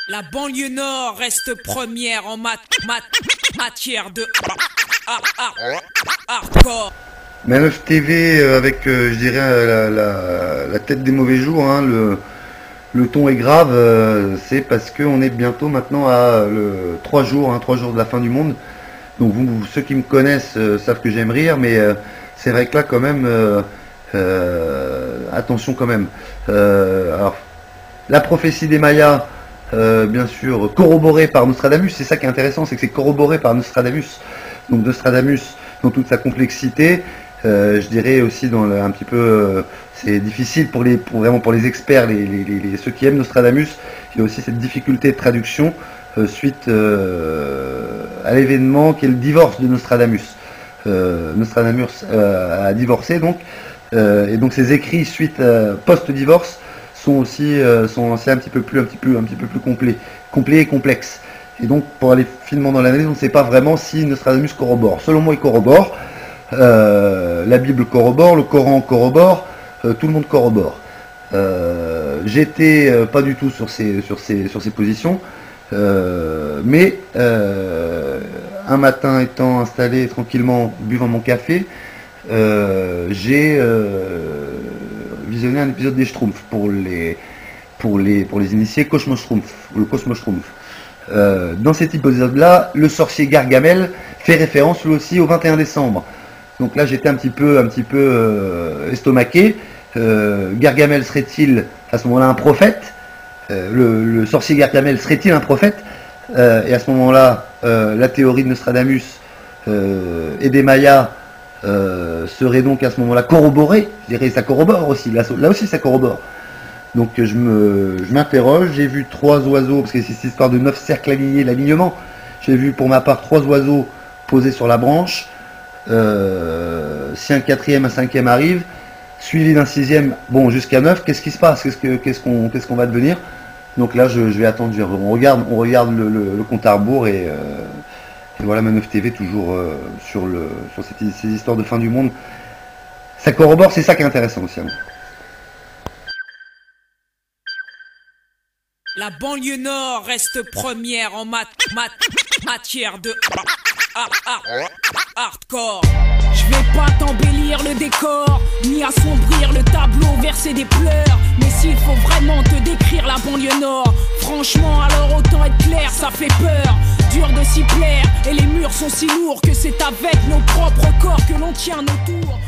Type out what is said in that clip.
La banlieue nord reste première en matière de hardcore. Manœuvre TV avec, je dirais, la tête des mauvais jours, hein, le ton est grave, c'est parce qu'on est bientôt maintenant à 3 jours de la fin du monde. Donc ceux qui me connaissent savent que j'aime rire, mais c'est vrai que là quand même, attention quand même. Alors, la prophétie des Mayas, bien sûr, corroborée par Nostradamus, c'est ça qui est intéressant, c'est que c'est corroboré par Nostradamus. Donc Nostradamus, dans toute sa complexité, je dirais aussi un petit peu, c'est difficile pour les experts, ceux qui aiment Nostradamus, il y a aussi cette difficulté de traduction suite à l'événement qui est le divorce de Nostradamus. Nostradamus a divorcé donc, et donc ses écrits suite post-divorce sont aussi un petit peu plus complets et complexes. Et donc pour aller finement dans l'analyse, on ne sait pas vraiment si Nostradamus corrobore. Selon moi, il corrobore. La Bible corrobore, le Coran corrobore, tout le monde corrobore. J'étais pas du tout sur ces positions, mais un matin étant installé tranquillement, buvant mon café, j'ai visionné un épisode des Schtroumpfs pour les initiés, Cosmos-Schtroumpf, ou le Cosmos-Schtroumpf. Dans cet épisode-là, le sorcier Gargamel fait référence lui aussi au 21 décembre. Donc là, j'étais un petit peu estomaqué. Gargamel serait-il à ce moment-là un prophète? Le sorcier Gargamel serait-il un prophète? Et à ce moment-là, la théorie de Nostradamus et des Mayas serait donc à ce moment-là corroborée. Je dirais ça corrobore aussi. Là aussi, ça corrobore. Donc je m'interroge. J'ai vu 3 oiseaux, parce que c'est cette histoire de 9 cercles alignés, l'alignement. J'ai vu pour ma part 3 oiseaux posés sur la branche. Si un 4e, un 5e arrive, suivi d'un 6e, bon, jusqu'à 9, qu'est-ce qui se passe? Qu'est-ce qu'on va devenir? Donc là, je vais attendre. On regarde le compte à rebours et voilà, Manœuvre TV toujours sur ces histoires de fin du monde. Ça corrobore, c'est ça qui est intéressant aussi. Hein. La banlieue nord reste première en matière de hardcore. Je vais pas t'embellir le décor, ni assombrir le tableau, verser des pleurs. Mais s'il faut vraiment te décrire la banlieue nord, franchement alors autant être clair, ça fait peur. Dur de s'y plaire, et les murs sont si lourds que c'est avec nos propres corps que l'on tient nos tours.